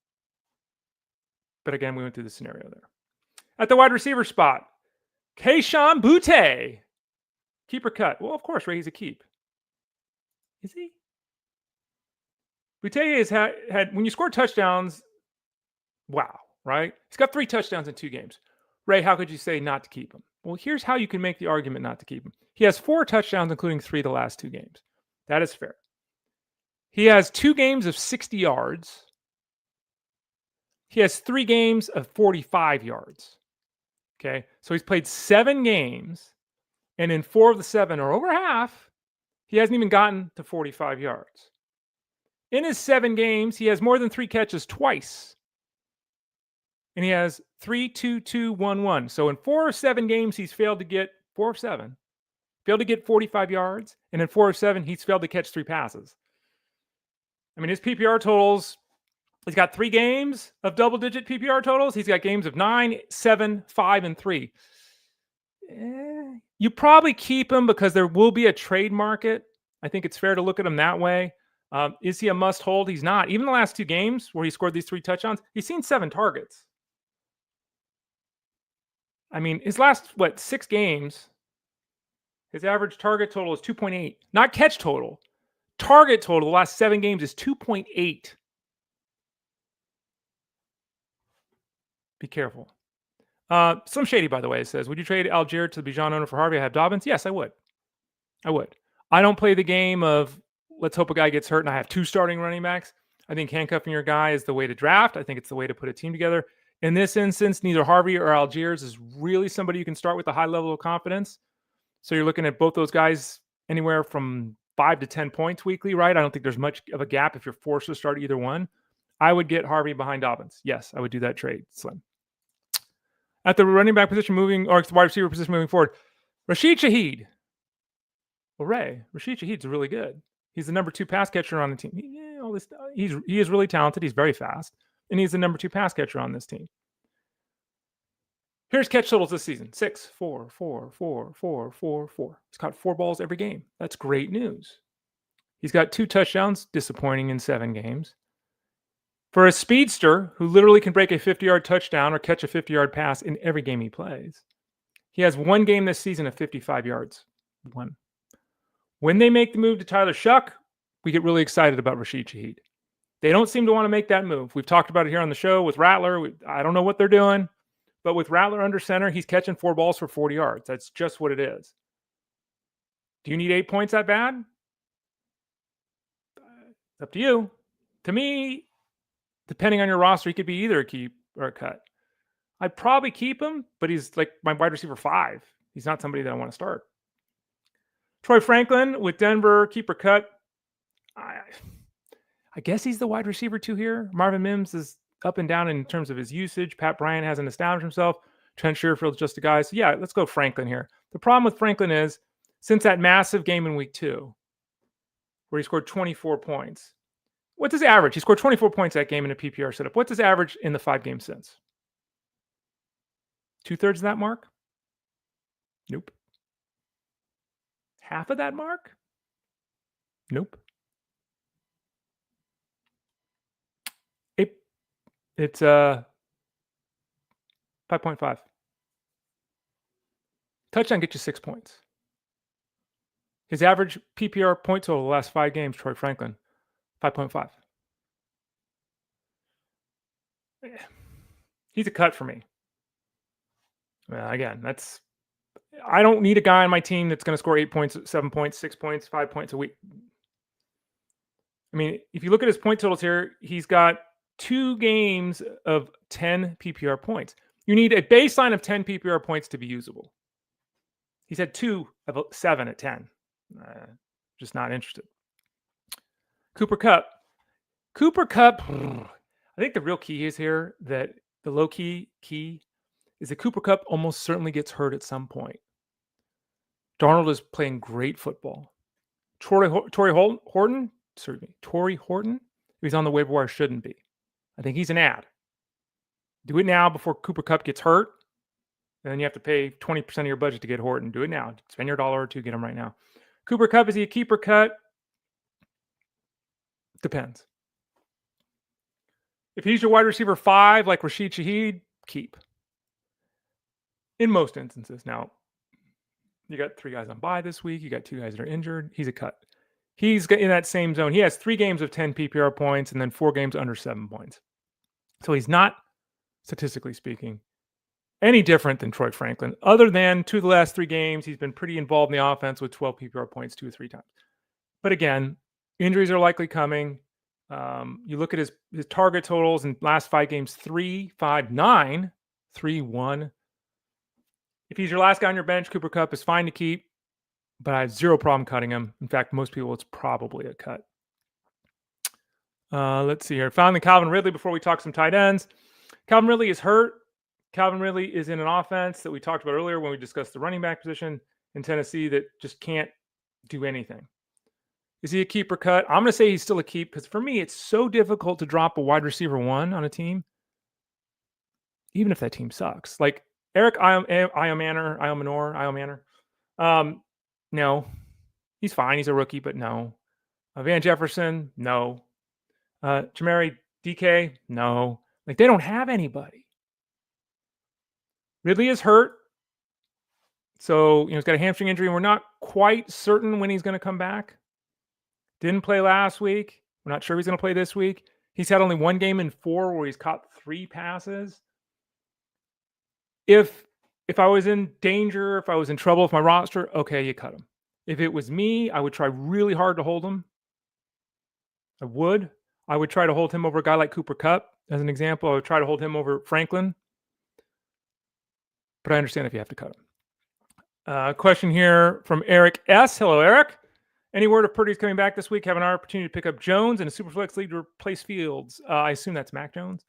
But again, we went through the scenario there. At the wide receiver spot, Kayshon Boutte. Keep or cut? Well, of course, Ray, he's a keep. Is he? Boutte has had when you score touchdowns, wow. right? He's got 3 touchdowns in 2 games. Ray, how could you say not to keep him? Well, here's how you can make the argument not to keep him. He has 4 touchdowns, including 3 the last 2 games. That is fair. He has 2 games of 60 yards. He has 3 games of 45 yards. Okay. So he's played 7 games, and in 4 of the 7, or over half, he hasn't even gotten to 45 yards. In his 7 games, he has more than 3 catches twice. And he has 3, 2, 2, 1, 1. So in 4 of 7 games, he's failed to get 4 of 7, failed to get 45 yards. And in 4 of 7, he's failed to catch 3 passes. I mean, his PPR totals, he's got 3 games of double-digit PPR totals. He's got games of 9, 7, 5, and 3. You probably keep him because there will be a trade market. I think it's fair to look at him that way. Is he a must hold? He's not. Even the last 2 games where he scored these 3 touchdowns, he's seen 7 targets. I mean, his last, 6 games, his average target total is 2.8. Not catch total. Target total the last 7 games is 2.8. Be careful. Some Shady, by the way, says, would you trade Allgeier to the Bijan owner for Harvey? I have Dobbins. Yes, I would. I don't play the game of let's hope a guy gets hurt and I have 2 starting running backs. I think handcuffing your guy is the way to draft. I think it's the way to put a team together. In this instance, neither Harvey or Allgeier is really somebody you can start with a high level of confidence. So you're looking at both those guys anywhere from 5 to 10 points weekly, right? I don't think there's much of a gap if you're forced to start either one. I would get Harvey behind Dobbins. Yes, I would do that trade, Slim. At the running back position moving, or the wide receiver position moving forward, Rashid Shaheed. Well, Ray, Rashid Shaheed's really good. He's the number 2 pass catcher on the team. He is really talented. He's very fast. And he's the number 2 pass catcher on this team. Here's catch totals this season. 6, 4, 4, 4, 4, 4, 4. He's caught 4 balls every game. That's great news. He's got 2 touchdowns, disappointing in 7 games. For a speedster who literally can break a 50-yard touchdown or catch a 50-yard pass in every game he plays, he has 1 game this season of 55 yards. 1. When they make the move to Tyler Shuck, we get really excited about Rashid Shaheed. They don't seem to want to make that move. We've talked about it here on the show with Rattler. I don't know what they're doing, but with Rattler under center, he's catching 4 balls for 40 yards. That's just what it is. Do you need 8 points that bad? It's up to you. To me, depending on your roster, he could be either a keep or a cut. I'd probably keep him, but he's like my wide receiver 5. He's not somebody that I want to start. Troy Franklin with Denver, keeper cut. I guess he's the wide receiver 2 here. Marvin Mims is up and down in terms of his usage. Pat Bryant hasn't established himself. Trent Sherfield's just a guy. So yeah, let's go Franklin here. The problem with Franklin is since that massive game in week 2 where he scored 24 points, what's his average? He scored 24 points that game in a PPR setup. What's his average in the 5 games since? 2/3 of that mark? Nope. Half of that mark? Nope. It's 5.5. Touchdown gets you 6 points. His average PPR point total the last 5 games, Troy Franklin, 5.5. He's a cut for me. Again, I don't need a guy on my team that's going to score 8 points, 7 points, 6 points, 5 points a week. I mean, if you look at his point totals here, he's got 2 games of 10 PPR points. You need a baseline of 10 PPR points to be usable. He's had 2 of 7 at 10. Just not interested. Cooper Kupp. I think the real key is here that the low key is that Cooper Kupp almost certainly gets hurt at some point. Darnold is playing great football. Torrey Horton, he's on the waiver wire, shouldn't be. I think he's an ad. Do it now before Cooper Kupp gets hurt. And then you have to pay 20% of your budget to get Horton. Do it now. Spend your $1 or $2, get him right now. Cooper Kupp, is he a keeper cut? Depends. If he's your wide receiver 5, like Rashid Shaheed, keep. In most instances. Now, you got 3 guys on bye this week. You got 2 guys that are injured. He's a cut. He's in that same zone. He has 3 games of 10 PPR points and then 4 games under 7 points. So he's not statistically speaking, any different than Troy Franklin. Other than 2 of the last 3 games, he's been pretty involved in the offense with 12 PPR points 2 or 3 times. But again, injuries are likely coming. You look at his target totals in last 5 games: 3, 5, 9, 3, 1. If he's your last guy on your bench, Cooper Kupp is fine to keep, but I have zero problem cutting him. In fact, most people, it's probably a cut. Let's see here. Finally, Calvin Ridley, before we talk some tight ends. Calvin Ridley is hurt. Calvin Ridley is in an offense that we talked about earlier when we discussed the running back position in Tennessee that just can't do anything. Is he a keep or cut? I'm going to say he's still a keep because for me, it's so difficult to drop a wide receiver 1 on a team, even if that team sucks. Like Eric Iomanor. No, he's fine. He's a rookie, but no. Van Jefferson, no. Jamari DK, no. Like they don't have anybody. Ridley is hurt. So, he's got a hamstring injury, and we're not quite certain when he's going to come back. Didn't play last week. We're not sure he's going to play this week. He's had only 1 game in 4 where he's caught 3 passes. If I was in danger, if I was in trouble with my roster, okay, you cut him. If it was me, I would try really hard to hold him. I would try to hold him over a guy like Cooper Kupp, as an example. I would try to hold him over Franklin. But I understand if you have to cut him. Question here from Eric S. Hello, Eric. Any word of Purdy's coming back this week? Have an opportunity to pick up Jones in a Superflex league to replace Fields. I assume that's Mac Jones.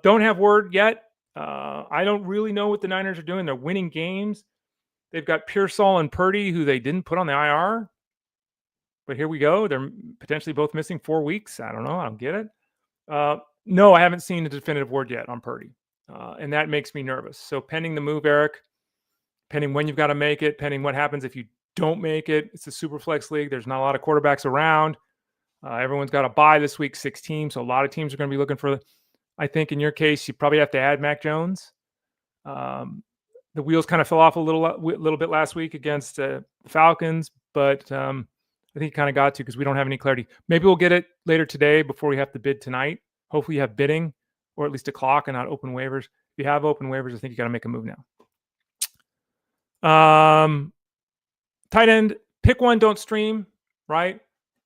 Don't have word yet. I don't really know what the Niners are doing. They're winning games. They've got Pearsall and Purdy, who they didn't put on the IR. But here we go. They're potentially both missing 4 weeks. I don't know. I don't get it. No, I haven't seen a definitive word yet on Purdy. And that makes me nervous. So pending the move, Eric, pending when you've got to make it, pending what happens if you don't make it. It's a super flex league. There's not a lot of quarterbacks around. Everyone's got a bye this week, 6 teams. So a lot of teams are going to be looking for, I think in your case, you probably have to add Mac Jones. The wheels kind of fell off a little bit last week against the Falcons, but I think it kind of got to because we don't have any clarity. Maybe we'll get it later today before we have to bid tonight. Hopefully you have bidding or at least a clock and not open waivers. If you have open waivers, I think you got to make a move now. Tight end, pick one, don't stream, right?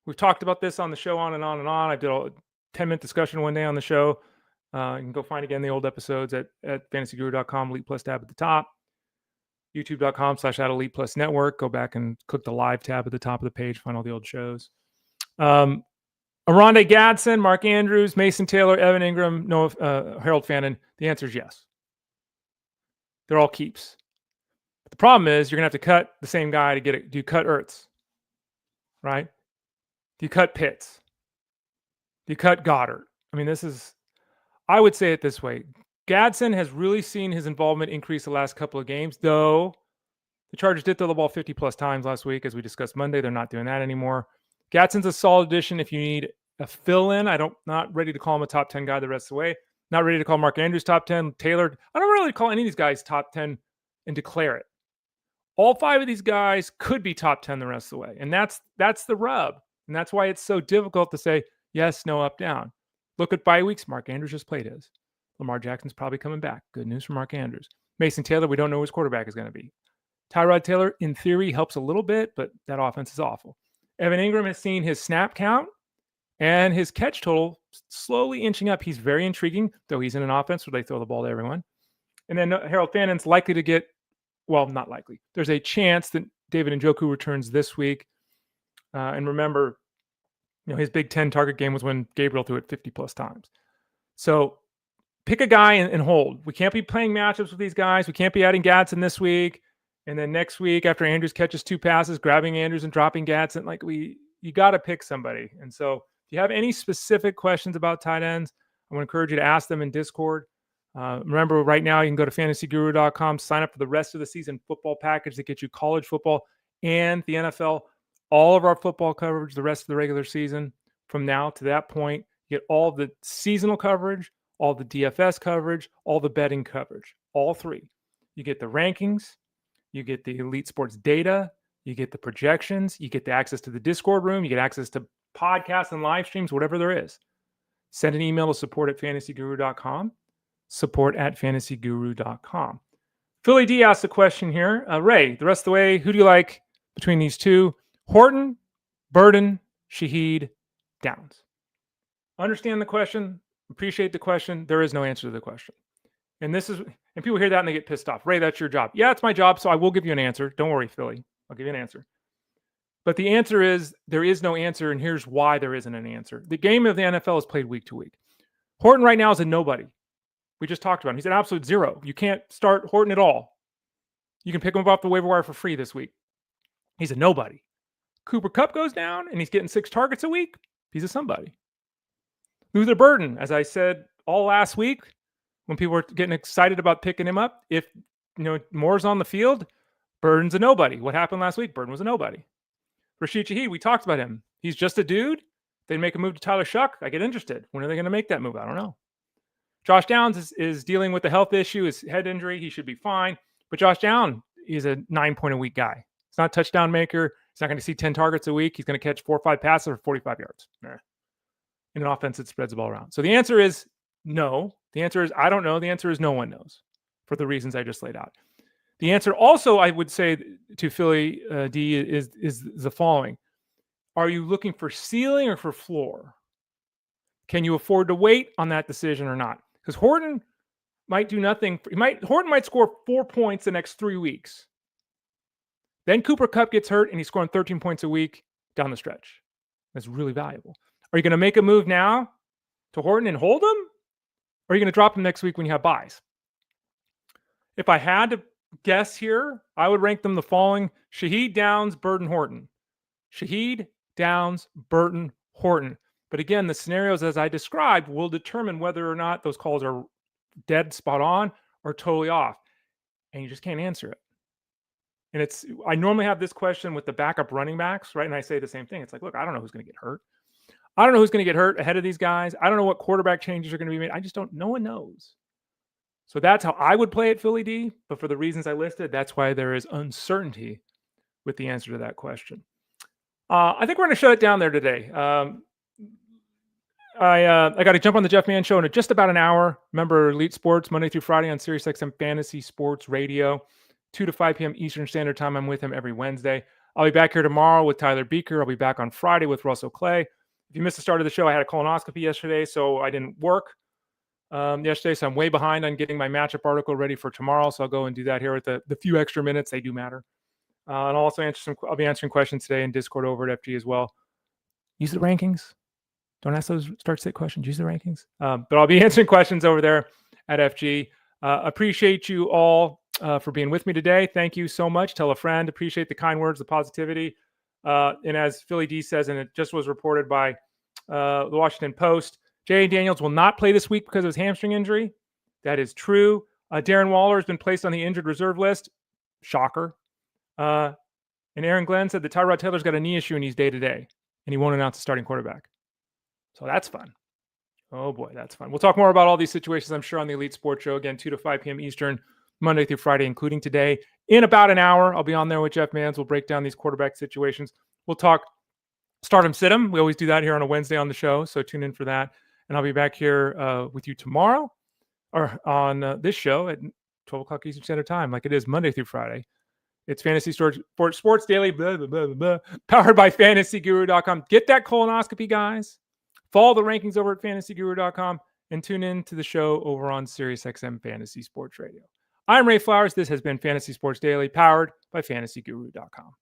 We've talked about this on the show on and on and on. I did a 10-minute discussion one day on the show. You can go find again the old episodes at fantasyguru.com, Elite Plus tab at the top, youtube.com/Elite Plus Network. Go back and click the live tab at the top of the page, find all the old shows. Oronde Gadsen, Mark Andrews, Mason Taylor, Evan Engram, Harold Fannin. The answer is yes. They're all keeps. But the problem is you're going to have to cut the same guy to get it. Do you cut Ertz? Right? Do you cut Pitts? Do you cut Goddard? I mean, I would say it this way. Gadsen has really seen his involvement increase the last couple of games, though the Chargers did throw the ball 50-plus times last week, as we discussed Monday. They're not doing that anymore. Gadsen's a solid addition if you need a fill-in. Not ready to call him a top 10 guy the rest of the way. Not ready to call Mark Andrews top 10. Taylor, I don't really call any of these guys top 10 and declare it. All 5 of these guys could be top 10 the rest of the way. And that's the rub. And that's why it's so difficult to say yes, no, up, down. Look at bye weeks. Mark Andrews just played his. Lamar Jackson's probably coming back. Good news for Mark Andrews. Mason Taylor, we don't know who his quarterback is going to be. Tyrod Taylor, in theory, helps a little bit, but that offense is awful. Evan Engram has seen his snap count and his catch total slowly inching up. He's very intriguing, though he's in an offense where they throw the ball to everyone. And then Harold Fannin's likely to get, well, not likely. There's a chance that David Njoku returns this week. And remember, his Big Ten target game was when Gabriel threw it 50-plus times. So pick a guy and hold. We can't be playing matchups with these guys. We can't be adding Gadsen this week. And then next week, after Andrews catches 2 passes, grabbing Andrews and dropping Gadsen. You got to pick somebody. And so if you have any specific questions about tight ends, I want to encourage you to ask them in Discord. Remember, right now, you can go to fantasyguru.com, sign up for the rest of the season football package that gets you college football and the NFL. All of our football coverage, the rest of the regular season. From now to that point, you get all the seasonal coverage, all the DFS coverage, all the betting coverage, all 3. You get the rankings, you get the Elite Sports data, you get the projections, you get the access to the Discord room, you get access to podcasts and live streams, whatever there is. Send an email to support@fantasyguru.com. support@fantasyguru.com. Philly D asked a question here. Ray, the rest of the way, who do you like between these two? Horton, Burden, Shaheed, Downs. Understand the question. Appreciate the question. There is no answer to the question. And people hear that and they get pissed off. Ray, that's your job. Yeah, it's my job, so I will give you an answer. Don't worry, Philly. I'll give you an answer. But the answer is there is no answer, and here's why there isn't an answer. The game of the NFL is played week to week. Horton right now is a nobody. We just talked about him. He's an absolute zero. You can't start Horton at all. You can pick him up off the waiver wire for free this week. He's a nobody. Cooper Kupp goes down, and he's getting 6 targets a week. He's a somebody. Luther Burden, as I said all last week, when people were getting excited about picking him up, if Moore's on the field, Burden's a nobody. What happened last week? Burden was a nobody. Rashid Shaheed, we talked about him. He's just a dude. They make a move to Tyler Shuck. I get interested. When are they going to make that move? I don't know. Josh Downs is dealing with a health issue, his head injury. He should be fine. But Josh Downs is a 9-point-a-week guy. He's not a touchdown maker. He's not going to see 10 targets a week. He's going to catch 4 or 5 passes for 45 yards. In an offense that spreads the ball around. So the answer is no. The answer is I don't know. The answer is no one knows for the reasons I just laid out. The answer also, I would say to Philly D is the following. Are you looking for ceiling or for floor? Can you afford to wait on that decision or not? Because Horton might do nothing. Horton might score 4 points the next 3 weeks. Then Cooper Kupp gets hurt and he's scoring 13 points a week down the stretch. That's really valuable. Are you going to make a move now to Horton and hold him? Or are you going to drop him next week when you have buys? If I had to guess here, I would rank them the following: Shaheed, Downs, Burden, Horton. Shaheed, Downs, Burton, Horton. But again, the scenarios as I described will determine whether or not those calls are dead spot on or totally off. And you just can't answer it. And I normally have this question with the backup running backs, right? And I say the same thing. It's like, look, I don't know who's going to get hurt. I don't know who's going to get hurt ahead of these guys. I don't know what quarterback changes are going to be made. I just don't. No one knows. So that's how I would play it, Philly D. But for the reasons I listed, that's why there is uncertainty with the answer to that question. I think we're going to shut it down there today. I got to jump on the Jeff Mann Show in just about an hour. Remember, Elite Sports, Monday through Friday on SiriusXM Fantasy Sports Radio, 2 to 5 p.m. Eastern Standard Time. I'm with him every Wednesday. I'll be back here tomorrow with Tyler Beaker. I'll be back on Friday with Russell Clay. If you missed the start of the show, I had a colonoscopy yesterday, so I didn't work yesterday. So I'm way behind on getting my matchup article ready for tomorrow. So I'll go and do that here with the few extra minutes. They do matter. And I'll also I'll be answering questions today in Discord over at FG as well. Use the rankings. Don't ask those start-sit questions. Use the rankings. But I'll be answering questions over there at FG. Appreciate you all for being with me today. Thank you so much. Tell a friend. Appreciate the kind words, the positivity. And as Philly D says, and it just was reported by the Washington Post, J.A. Daniels will not play this week because of his hamstring injury. That is true. Darren Waller has been placed on the injured reserve list. Shocker. And Aaron Glenn said that Tyrod Taylor's got a knee issue and he's day-to-day, and he won't announce a starting quarterback. So that's fun. Oh, boy, that's fun. We'll talk more about all these situations, I'm sure, on the Elite Sports Show. Again, 2 to 5 p.m. Eastern, Monday through Friday, including today. In about an hour, I'll be on there with Jeff Manns. We'll break down these quarterback situations. We'll talk start 'em, sit 'em. We always do that here on a Wednesday on the show, so tune in for that. And I'll be back here with you tomorrow or on this show at 12 o'clock Eastern Standard Time, like it is Monday through Friday. It's Fantasy Sports Daily, blah, blah, blah, blah, powered by FantasyGuru.com. Get that colonoscopy, guys. Follow the rankings over at FantasyGuru.com and tune in to the show over on SiriusXM Fantasy Sports Radio. I'm Ray Flowers. This has been Fantasy Sports Daily, powered by FantasyGuru.com.